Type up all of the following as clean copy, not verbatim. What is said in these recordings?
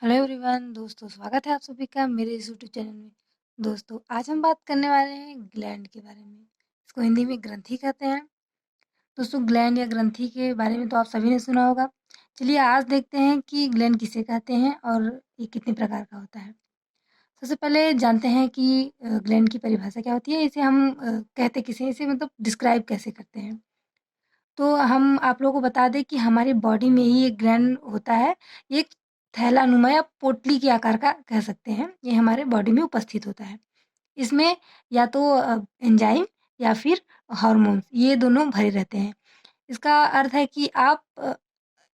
Hello everyone दोस्तों, स्वागत है आप सभी का मेरे इस यूट्यूब चैनल में। दोस्तों, आज हम बात करने वाले हैं ग्लैंड के बारे में। इसको हिंदी में ग्रंथि कहते हैं। दोस्तों, ग्लैंड या ग्रंथि के बारे में तो आप सभी ने सुना होगा। चलिए आज देखते हैं कि ग्लैंड किसे कहते हैं और ये कितने प्रकार का होता है। सबसे पहले जानते हैं कि ग्लैंड की परिभाषा क्या होती है। इसे हम कहते किसे हैं, इसे मतलब डिस्क्राइब कैसे करते हैं। तो हम आप लोगों को बता दें कि हमारी बॉडी में ही एक ग्लैंड होता है। ये एक थैलानुमा या पोटली के आकार का कह सकते हैं। ये हमारे बॉडी में उपस्थित होता है। इसमें या तो एंजाइम या फिर हार्मोन्स ये दोनों भरे रहते हैं। इसका अर्थ है कि आप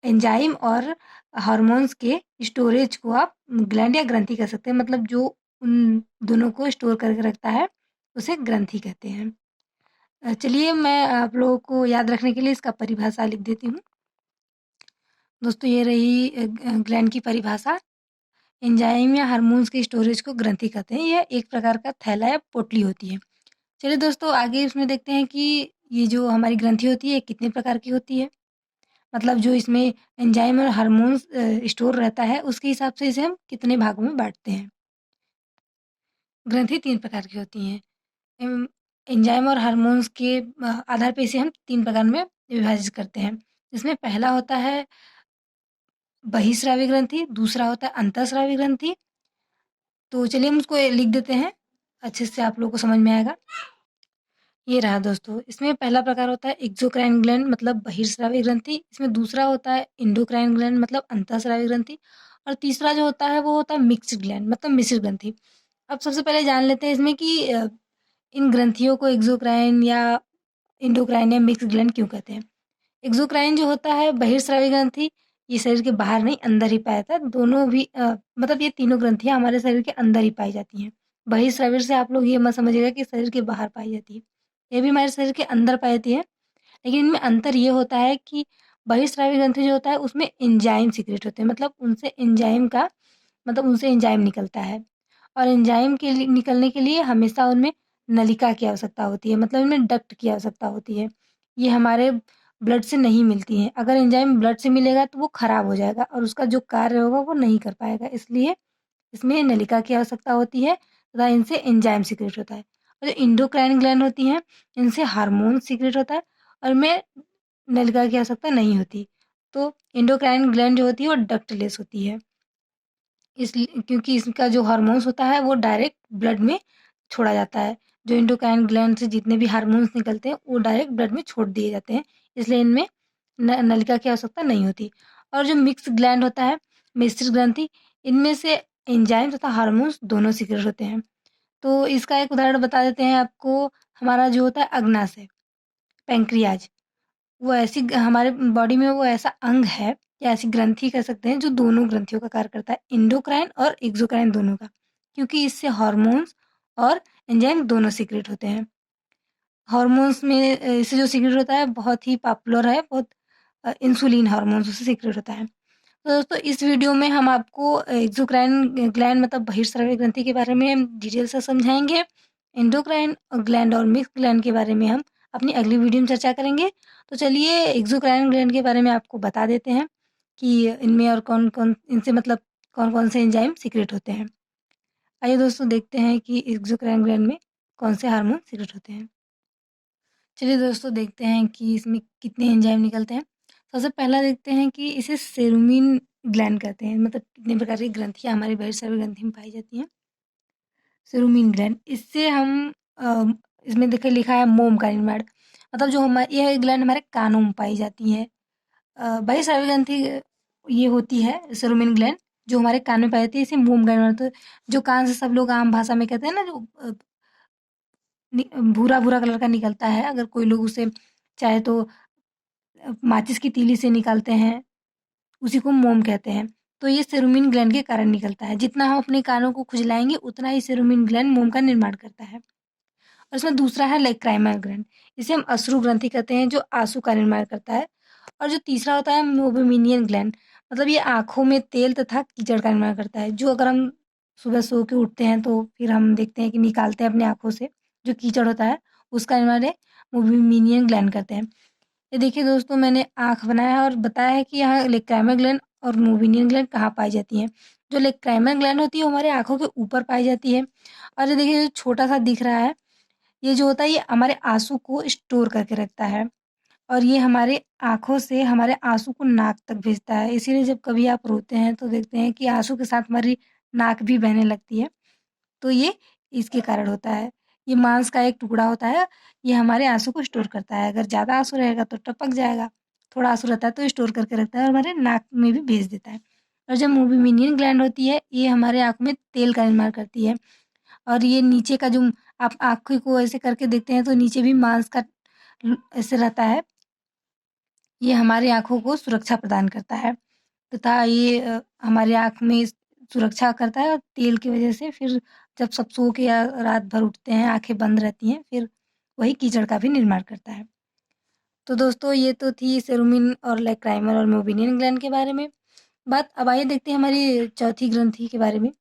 एंजाइम और हार्मोन्स के स्टोरेज को आप ग्लैंड या ग्रंथि कह सकते हैं। मतलब जो उन दोनों को स्टोर करके रखता है उसे ग्रंथि कहते हैं। चलिए मैं आप लोगों को याद रखने के लिए इसका परिभाषा लिख देती हूँ। दोस्तों, ये रही ग्लैंड की परिभाषा। एंजाइम या हार्मोन्स के स्टोरेज को ग्रंथि कहते हैं। यह एक प्रकार का थैला या पोटली होती है। चलिए दोस्तों, आगे इसमें देखते हैं कि ये जो हमारी ग्रंथि होती है कितने प्रकार की होती है। मतलब जो इसमें एंजाइम और हार्मोन्स स्टोर रहता है उसके हिसाब से इसे हम कितने भागों में बांटते हैं। ग्रंथि 3 प्रकार की होती हैं। एंजाइम और हार्मोन्स के आधार पे इसे हम 3 प्रकार में विभाजित करते हैं। जिसमें पहला होता है बहिःस्रावी ग्रंथि, दूसरा होता है अंतःस्रावी ग्रंथि। तो चलिए हम उसको लिख देते हैं, अच्छे से आप लोगों को समझ में आएगा। ये रहा दोस्तों, इसमें पहला प्रकार होता है एक्सोक्राइन ग्लैंड मतलब बहिर्स्रावी ग्रंथि। इसमें दूसरा होता है एंडोक्राइन ग्लैंड मतलब अंतःस्रावी ग्रंथि। और तीसरा जो होता है वो होता है मिक्स्ड ग्लैंड मतलब मिश्र ग्रंथि। अब सबसे पहले जान लेते हैं इसमें कि इन ग्रंथियों को एक्सोक्राइन या एंडोक्राइन या मिक्स्ड ग्लैंड क्यों कहते हैं। एक्सोक्राइन जो होता है बहिर्स्रावी ग्रंथि, ये शरीर के बाहर नहीं अंदर ही पाया जाता है। दोनों भी मतलब ये तीनों ग्रंथियाँ हमारे शरीर के अंदर ही पाई जाती हैं। बहिर्स्रावी से आप लोग ये मत समझिएगा कि शरीर के बाहर पाई जाती है। ये भी हमारे शरीर के अंदर पाई जाती है। लेकिन इनमें अंतर ये होता है कि बहिर्स्रावी ग्रंथि जो होता है उसमें एंजाइम सीक्रेट होते हैं। मतलब उनसे एंजाइम निकलता है। और एंजाइम के लिए निकलने के लिए हमेशा उनमें नलिका की आवश्यकता होती है। मतलब इनमें डक्ट की आवश्यकता होती है। ये हमारे ब्लड से नहीं मिलती हैं। अगर एंजाइम ब्लड से मिलेगा तो वो खराब हो जाएगा और उसका जो कार्य होगा वो नहीं कर पाएगा। इसलिए इसमें नलिका की आवश्यकता होती है तथा इनसे एंजाइम सीक्रेट होता है। और जो एंडोक्राइन ग्लैंड होती हैं इनसे हार्मोन सीक्रेट होता है और में नलिका की आवश्यकता नहीं होती। तो एंडोक्राइन ग्लैंड जो होती है वो डक्टलेस होती है। इसलिए क्योंकि इसका जो हार्मोन्स होता है वो डायरेक्ट ब्लड में छोड़ा जाता है। जो एंडोक्राइन ग्लैंड से जितने भी हार्मोन्स निकलते हैं वो डायरेक्ट ब्लड में छोड़ दिए जाते हैं। इसलिए इनमें नलिका की आवश्यकता नहीं होती। और जो मिक्स ग्लैंड होता है मिश्र ग्रंथि, इनमें से एंजाइम तथा हार्मोन्स दोनों सीक्रेट होते हैं। तो इसका एक उदाहरण बता देते हैं आपको। हमारा जो होता है अग्नाशय पैंक्रियाज, वो ऐसी हमारे बॉडी में वो ऐसा अंग है या ऐसी ग्रंथि कह सकते हैं जो दोनों ग्रंथियों का कार्य करता है, इंडोक्राइन और एक्सोक्राइन दोनों का। क्योंकि इससे हार्मोन्स और एंजाइम दोनों सीक्रेट होते हैं। हार्मोन्स में इससे जो सीक्रेट होता है बहुत ही पॉपुलर है, बहुत इंसुलिन हार्मोन्स उससे सीक्रेट होता है। तो दोस्तों, इस वीडियो में हम आपको एक्सोक्राइन ग्लैंड मतलब बहिर्स्रावी ग्रंथि के बारे में डिटेल से समझाएंगे। एंडोक्राइन ग्लैंड और मिक्स ग्लैंड के बारे में हम अपनी अगली वीडियो में चर्चा करेंगे। तो चलिए एक्सोक्राइन ग्लैंड के बारे में आपको बता देते हैं कि इनमें और कौन कौन इनसे मतलब कौन कौन से एंजाइम सीक्रेट होते हैं। आइए दोस्तों देखते हैं कि एक्सोक्राइन ग्लैंड में कौन से हार्मोन सीक्रेट होते हैं। चलिए दोस्तों देखते हैं कि इसमें कितने एंजाइम निकलते हैं। सबसे पहला देखते हैं कि इसे सेरुमिन ग्लैंड कहते हैं। मतलब कितने प्रकार की ग्रंथियाँ हमारी बहिर्स्रावी ग्रंथि में पाई जाती हैं। सेरुमिन ग्लैंड, इससे हम इसमें देखिए लिखा है मोम का निर्माण। मतलब जो हमारे यह ग्लैंड हमारे कानों में पाई जाती है। बहिर्स्रावी ग्रंथि ये होती है सेरुमिन ग्लैंड जो हमारे कान में पाई जाती है, इसे मोम का निर्माण। तो जो कान से सब लोग आम भाषा में कहते हैं ना, जो भूरा भूरा कलर का निकलता है, अगर कोई लोग उसे चाहे तो माचिस की तीली से निकालते हैं, उसी को मोम कहते हैं। तो ये सेरुमिन ग्लैंड के कारण निकलता है। जितना हम अपने कानों को खुजलाएंगे उतना ही सेरुमिन ग्लैंड मोम का निर्माण करता है। और इसमें दूसरा है लाइक्राइमर ग्लैंड, इसे हम अश्रु ग्रंथि कहते हैं जो आंसू का निर्माण करता है। और जो तीसरा होता है मोबेमिनियन ग्लैंड, मतलब ये आंखों में तेल तथा कीचड़ का निर्माण करता है। जो अगर हम सुबह सो के उठते हैं तो फिर हम देखते हैं कि निकालते हैं अपनी आंखों से जो कीचड़ होता है, उसका निर्माण है मोबेमिनियन ग्लैंड करते हैं। ये देखिए दोस्तों, मैंने आँख बनाया है और बताया है कि यहाँ लाइक्राइमर ग्लैंड और मोबिनियन ग्लैंड कहाँ पाई जाती हैं? जो लेक्राइमल ग्लैंड होती है वो हमारे आँखों के ऊपर पाई जाती है। और ये देखिए जो छोटा-सा दिख रहा है, ये जो होता है ये हमारे आँसू को स्टोर करके रखता है और ये हमारे आँखों से हमारे आँसू को नाक तक भेजता है। इसीलिए जब कभी आप रोते हैं तो देखते हैं कि आँसू के साथ हमारी नाक भी बहने लगती है। तो ये इसके कारण होता है। ये मांस का एक टुकड़ा होता है, ये हमारे आँसू को स्टोर करता है। अगर ज़्यादा आँसू रहेगा तो टपक जाएगा, थोड़ा आँसू रहता है तो स्टोर करके रखता है और हमारे नाक में भी भेज देता है। और जब मोबिमिनियन ग्लैंड होती है, ये हमारे आँख में तेल का निर्माण करती है और ये नीचे का जो आप आँखें को ऐसे करके देखते हैं तो नीचे भी मांस का ऐसे रहता है। ये हमारी आँखों को सुरक्षा प्रदान करता है तथा ये हमारी आँख में सुरक्षा करता है और तेल की वजह से फिर जब सब सो के या रात भर उठते हैं, आँखें बंद रहती हैं, फिर वही कीचड़ का भी निर्माण करता है। तो दोस्तों ये तो थी सेरुमिन और लाक्राइमल और मोबिनियन ग्लैंड के बारे में बात। अब आइए देखते हैं हमारी चौथी ग्रंथि के बारे में,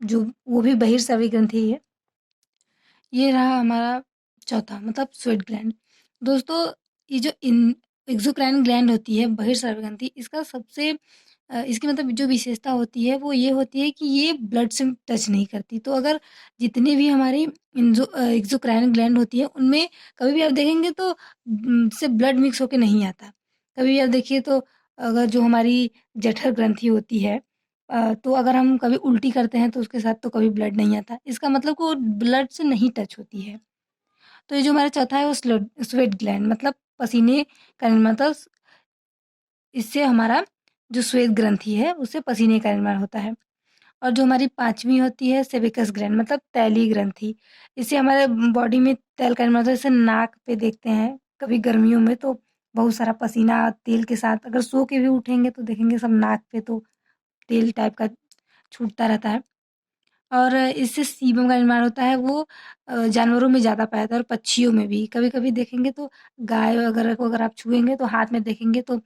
जो वो भी बहिर्स्रावी ग्रंथि है। ये रहा हमारा चौथा मतलब स्वेट ग्लैंड। दोस्तों ये जो इन एक्सोक्राइन ग्लैंड होती है बहिर्स्रावी ग्रंथि, इसका सबसे इसकी मतलब जो विशेषता होती है वो ये होती है कि ये ब्लड से टच नहीं करती। तो अगर जितनी भी हमारी एक्सोक्राइन ग्लैंड होती है उनमें कभी भी आप देखेंगे तो से ब्लड मिक्स होके नहीं आता। कभी भी आप देखिए तो अगर जो हमारी जठर ग्रंथि होती है तो अगर हम कभी उल्टी करते हैं तो उसके साथ तो कभी ब्लड नहीं आता। इसका मतलब कि वो ब्लड से नहीं टच होती है। तो ये जो हमारा चौथा है वो स्वेट ग्लैंड मतलब पसीने का निर्माण मतलब इससे हमारा जो श्वेत ग्रंथि है उससे पसीने का निर्माण होता है। और जो हमारी पाँचवीं होती है सेविकस ग्लैंड मतलब तैलीय ग्रंथि। इससे हमारे बॉडी में तेल का निर्माण होता है। जैसे नाक पे देखते हैं कभी गर्मियों में तो बहुत सारा पसीना तेल के साथ अगर सो के भी उठेंगे तो देखेंगे सब नाक पे तो तेल टाइप का छूटता रहता है। और इससे सीबम का निर्माण होता है वो जानवरों में ज़्यादा पाया जाता है और पक्षियों में भी। कभी-कभी देखेंगे तो गाय वगैरह को अगर आप छुएँगे तो हाथ में देखेंगे तो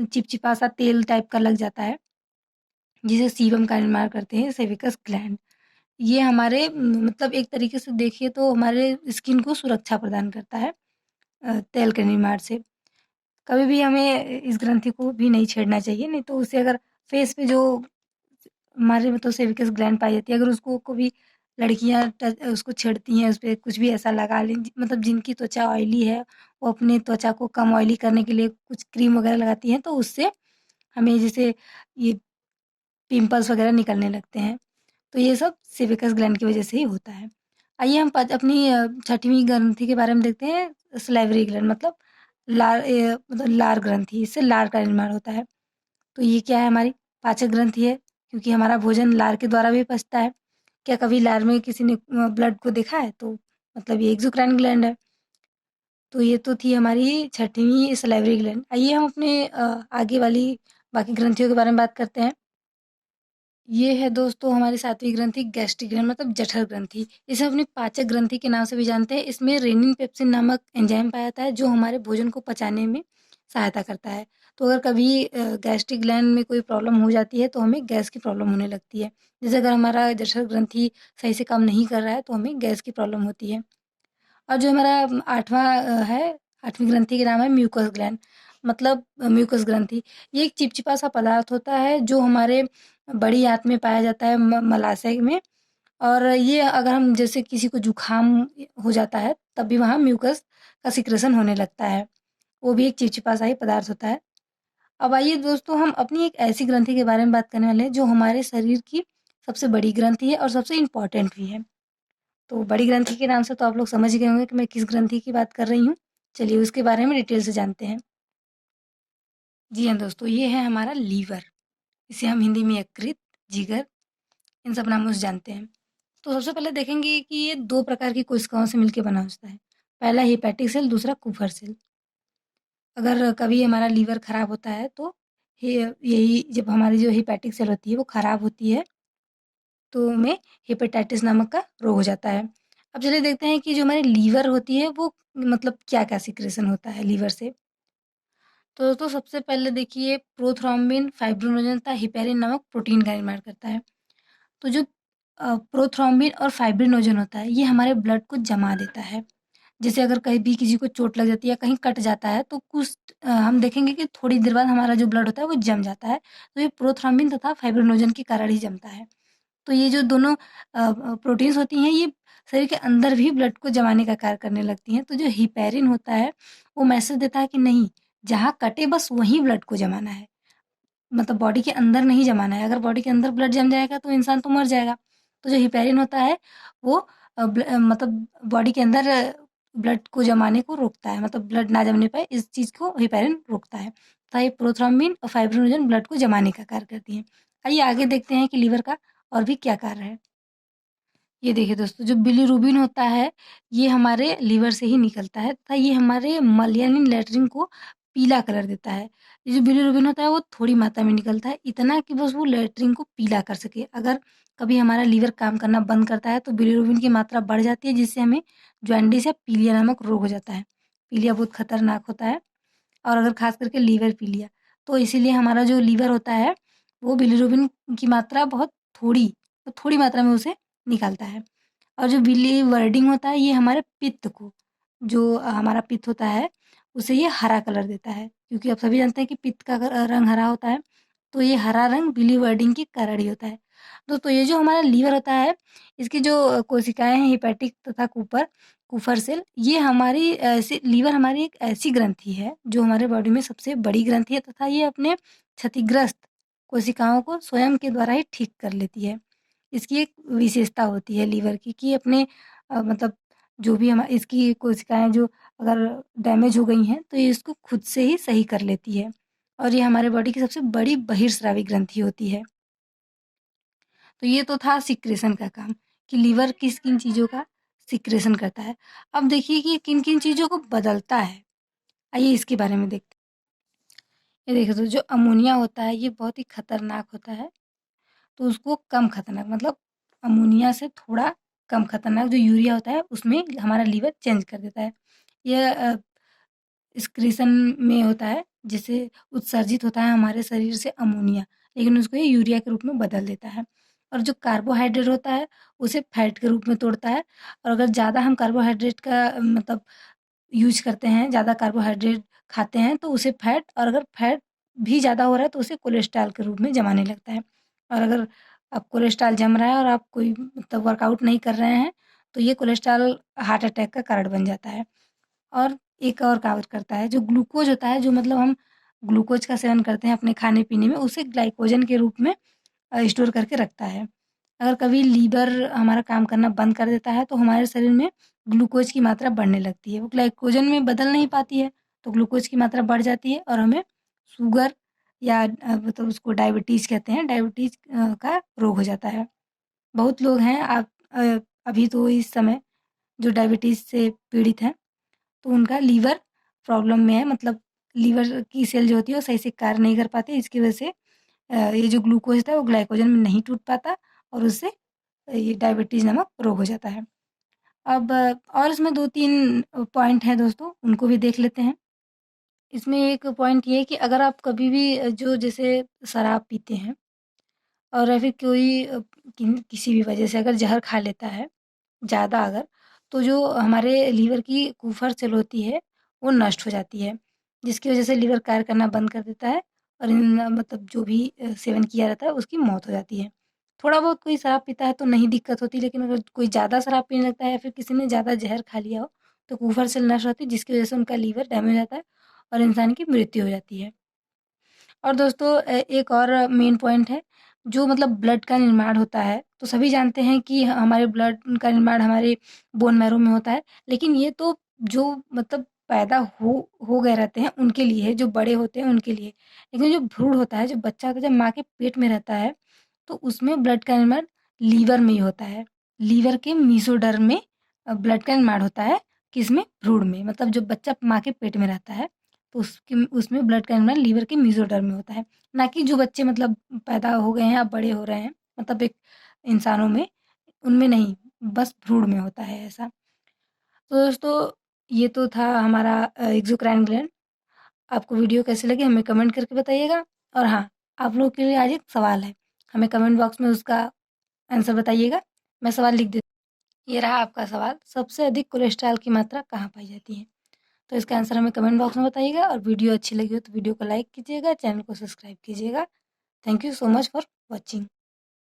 चिपचिपा सा तेल टाइप का लग जाता है, जिसे सीबम का निर्माण करते हैं सेविकस ग्लैंड। ये हमारे मतलब एक तरीके से देखिए तो हमारे स्किन को सुरक्षा प्रदान करता है तेल के निर्माण से। कभी भी हमें इस ग्रंथि को भी नहीं छेड़ना चाहिए, नहीं तो उससे अगर फेस पे जो हमारे मतलब सेविकस ग्लैंड पाई जाती है, अगर उसको कभी लड़कियाँ उसको छेड़ती हैं, उसपे कुछ भी ऐसा लगा लें मतलब जिनकी त्वचा ऑयली है, वो अपनी त्वचा को कम ऑयली करने के लिए कुछ क्रीम वगैरह लगाती हैं, तो उससे हमें जैसे ये पिंपल्स वगैरह निकलने लगते हैं। तो ये सब सेविकस ग्लैंड की वजह से ही होता है। आइए हम अपनी छठवीं ग्रंथि के बारे में देखते हैं सलाइवरी ग्लैंड मतलब मतलब लार ग्रंथि, इससे लार का निर्माण होता है। तो ये क्या है हमारी पाचक ग्रंथि है क्योंकि हमारा भोजन लार के द्वारा भी पचता है। क्या कभी लार में किसी ने ब्लड को देखा है? तो मतलब ये एक्सोक्राइन ग्लैंड है। तो ये तो थी हमारी छठवीं सलाइवरी ग्लैंड। आइए हम अपने आगे वाली बाकी ग्रंथियों के बारे में बात करते हैं। ये है दोस्तों हमारी सातवीं ग्रंथि गैस्ट्रिक ग्लैंड मतलब जठर ग्रंथि। इसे अपनी पाचक ग्रंथि के नाम से भी जानते हैं। इसमें रेनिन पेप्सिन नामक एंजाइम पाया जाता है जो हमारे भोजन को पचाने में सहायता करता है। तो अगर कभी गैस्ट्रिक ग्लैंड में कोई प्रॉब्लम हो जाती है तो हमें गैस की प्रॉब्लम होने लगती है। जैसे अगर हमारा जठर ग्रंथि सही से काम नहीं कर रहा है तो हमें गैस की प्रॉब्लम होती है। और जो हमारा 8वाँ है 8वीं ग्रंथि का नाम है म्यूकस ग्लैंड मतलब म्यूकस ग्रंथि। ये एक चिपचिपा सा पदार्थ होता है जो हमारे बड़ी आँत में पाया जाता है मलाशय में। और ये अगर हम जैसे किसी को जुकाम हो जाता है तब भी वहाँ म्यूकस का सिक्रेशन होने लगता है। वो भी एक चिपचिपा सा ही पदार्थ होता है। अब आइए दोस्तों हम अपनी एक ऐसी ग्रंथि के बारे में बात करने वाले हैं जो हमारे शरीर की सबसे बड़ी ग्रंथि है और सबसे इम्पोर्टेंट भी है। तो बड़ी ग्रंथि के नाम से तो आप लोग समझ गए होंगे कि मैं किस ग्रंथि की बात कर रही हूँ। चलिए उसके बारे में डिटेल से जानते हैं। जी हाँ दोस्तों, ये है हमारा लीवर। इसे हम हिंदी में यकृत, जिगर इन सब नामों से जानते हैं। तो सबसे पहले देखेंगे कि ये 2 प्रकार की कोशिकाओं से मिलके बना होता है। पहला हेपेटिक सेल, दूसरा कुफर सेल। अगर कभी हमारा लीवर खराब होता है तो ये यही जब हमारी जो हेपेटिक सेल होती है वो खराब होती है तो हमें हेपेटाइटिस नामक का रोग हो जाता है। अब चलिए देखते हैं कि जो हमारी लीवर होती है वो मतलब क्या-क्या सिक्रेशन होता है लीवर से। तो सबसे पहले देखिए प्रोथ्रोम्बिन, फाइब्रिनोजन तथा हिपेरिन नामक प्रोटीन का निर्माण करता है। तो जो प्रोथ्रोम्बिन और फाइब्रिनोजन होता है ये हमारे ब्लड को जमा देता है। जैसे अगर कहीं भी किसी को चोट लग जाती है या कहीं कट जाता है तो कुछ हम देखेंगे कि थोड़ी देर बाद हमारा जो ब्लड होता है वो जम जाता है। तो ये प्रोथ्रम्बिन तथा फाइब्रिनोजन के कारण ही जमता है। तो ये जो दोनों प्रोटीन्स होती हैं ये शरीर के अंदर भी ब्लड को जमाने का कार्य करने लगती हैं। तो जो हिपैरिन होता है वो मैसेज देता है कि नहीं, जहाँ कटे बस वहीं ब्लड को जमाना है। मतलब बॉडी के अंदर नहीं जमाना है। अगर बॉडी के अंदर ब्लड जम जाएगा तो इंसान तो मर जाएगा। तो जो हिपैरिन होता है वो मतलब बॉडी के अंदर ब्लड को जमाने को रोकता है। मतलब ब्लड ना जमने पाए इस चीज़ को हिपैरिन रोकता है। तथा ये प्रोथ्रम्बिन और फाइब्रिनोजन ब्लड को जमाने का कार्य करती हैं। आइए आगे देखते हैं कि लीवर का और भी क्या कार्य है। ये देखिए दोस्तों, जो बिलीरुबिन होता है ये हमारे लीवर से ही निकलता है तथा ये हमारे मलयानिन लैट्रिन को पीला कलर देता है। ये जो बिलीरुबिन होता है वो थोड़ी मात्रा में निकलता है, इतना कि बस वो लैट्रिन को पीला कर सके। अगर कभी हमारा लीवर काम करना बंद करता है तो बिलीरुबिन की मात्रा बढ़ जाती है, जिससे हमें जॉन्डिस या पीलिया नामक रोग हो जाता है। पीलिया बहुत खतरनाक होता है, और अगर खास करके लीवर पीलिया, तो इसीलिए हमारा जो लीवर होता है वो बिलीरुबिन की मात्रा बहुत थोड़ी थोड़ी मात्रा में उसे निकालता है। और जो बिलीवर्डिंग होता है ये हमारे पित्त को, जो हमारा पित्त होता है उसे ये हरा कलर देता है, क्योंकि आप सभी जानते हैं कि पित्त का रंग हरा होता है। तो ये हरा रंग बिलीवर्डिंग के कारण ही होता है। तो ये जो हमारा लीवर होता है इसकी जो कोशिकाएं हैं हेपेटिक तथा कूपर कुफर सेल, ये हमारी ऐसी लीवर हमारी एक ऐसी ग्रंथि है जो हमारे बॉडी में सबसे बड़ी ग्रंथि है तथा ये अपने क्षतिग्रस्त कोशिकाओं को स्वयं के द्वारा ही ठीक कर लेती है। इसकी एक विशेषता होती है लीवर की कि अपने मतलब जो भी हम इसकी कोशिकाएं जो अगर डैमेज हो गई हैं तो ये इसको खुद से ही सही कर लेती है, और ये हमारे बॉडी की सबसे बड़ी बहिर्स्रावी ग्रंथि होती है। तो ये तो था सिक्रेशन का काम, कि लीवर किस किन चीज़ों का सिक्रेशन करता है। अब देखिए कि किन किन चीज़ों को बदलता है। आइए इसके बारे में देखते हैं। ये देखिए तो जो अमोनिया होता है ये बहुत ही खतरनाक होता है। तो उसको कम खतरनाक, मतलब अमोनिया से थोड़ा कम खतरनाक जो यूरिया होता है उसमें हमारा लीवर चेंज कर देता है। यह एक्सक्रीशन में होता है, जिससे उत्सर्जित होता है हमारे शरीर से अमोनिया, लेकिन उसको ये यूरिया के रूप में बदल देता है। और जो कार्बोहाइड्रेट होता है उसे फैट के रूप में तोड़ता है। और अगर ज़्यादा हम कार्बोहाइड्रेट का मतलब यूज़ करते हैं, ज़्यादा कार्बोहाइड्रेट खाते हैं तो उसे फैट, और अगर फैट भी ज़्यादा हो रहा है तो उसे कोलेस्ट्रॉल के रूप में जमाने लगता है। और अगर अब कोलेस्ट्रॉल जम रहा है और आप कोई मतलब वर्कआउट नहीं कर रहे हैं तो ये कोलेस्ट्रॉल हार्ट अटैक का कारण बन जाता है। और एक और कार्य करता है, जो ग्लूकोज होता है, जो मतलब हम ग्लूकोज का सेवन करते हैं अपने खाने-पीने में, उसे ग्लाइकोजन के रूप में स्टोर करके रखता है। अगर कभी लीवर हमारा काम करना बंद कर देता है तो हमारे शरीर में ग्लूकोज की मात्रा बढ़ने लगती है। वो ग्लाइकोजन में बदल नहीं पाती है, तो ग्लूकोज की मात्रा बढ़ जाती है और हमें शुगर या मतलब उसको डायबिटीज़ कहते हैं, डायबिटीज़ का रोग हो जाता है। बहुत लोग हैं अभी तो इस समय जो डायबिटीज़ से पीड़ित हैं, तो उनका लीवर प्रॉब्लम में है, मतलब लीवर की सेल जो होती है वो सही से कार्य नहीं कर पाती, इसकी वजह से ये जो ग्लूकोज़ होता है वो ग्लाइकोजन में नहीं टूट पाता और उससे ये डायबिटीज़ नामक रोग हो जाता है। अब और इसमें 2-3 पॉइंट हैं दोस्तों, उनको भी देख लेते हैं। इसमें एक पॉइंट ये है कि अगर आप कभी भी जो जैसे शराब पीते हैं और या फिर कोई किसी भी वजह से अगर ज़हर खा लेता है ज़्यादा अगर, तो जो हमारे लीवर की कुफर सेल होती है, वो नष्ट हो जाती है, जिसकी वजह से लीवर कार्य करना बंद कर देता है और इन मतलब जो भी सेवन किया रहता है, उसकी मौत हो जाती है। थोड़ा बहुत कोई शराब पीता है तो नहीं दिक्कत होती, लेकिन अगर कोई ज़्यादा शराब पीने लगता है या फिर किसी ने ज़्यादा ज़हर खा लिया हो, तो कुफर सेल नष्ट होती है, जिसकी वजह से उनका लीवर डैमेज हो जाता है और इंसान की मृत्यु हो जाती है। और दोस्तों एक और मेन पॉइंट है, जो मतलब ब्लड का निर्माण होता है, तो सभी जानते हैं कि हमारे ब्लड का निर्माण हमारे बोन मैरो में होता है, लेकिन ये तो जो मतलब पैदा हो गए रहते हैं उनके लिए है, जो बड़े होते हैं उनके लिए। लेकिन जो भ्रूण होता है, जो बच्चा होता है, जब माँ के पेट में रहता है, तो उसमें ब्लड का निर्माण लीवर में ही होता है। लीवर के मेसोडर्म में ब्लड का निर्माण होता है, किसमें? भ्रूण में। मतलब जब बच्चा माँ के पेट में रहता है, तो उसके उसमें ब्लड का निर्माण लीवर के मेसोडर्म में होता है। ना कि जो बच्चे मतलब पैदा हो गए हैं या बड़े हो रहे हैं, मतलब एक इंसानों में, उनमें नहीं, बस भ्रूण में होता है ऐसा। तो दोस्तों ये तो था हमारा एक्सोक्राइन ग्लैंड। आपको वीडियो कैसी लगी हमें कमेंट करके बताइएगा। और हाँ, आप लोगों के लिए आज एक सवाल है, हमें कमेंट बॉक्स में उसका आंसर बताइएगा। मैं सवाल लिख देती ये रहा आपका सवाल, सबसे अधिक कोलेस्ट्रॉल की मात्रा कहाँ पाई जाती है? तो इसका आंसर हमें कमेंट बॉक्स में बताइएगा और वीडियो अच्छी लगी हो तो वीडियो को लाइक कीजिएगा, चैनल को सब्सक्राइब कीजिएगा। Thank you so much for watching.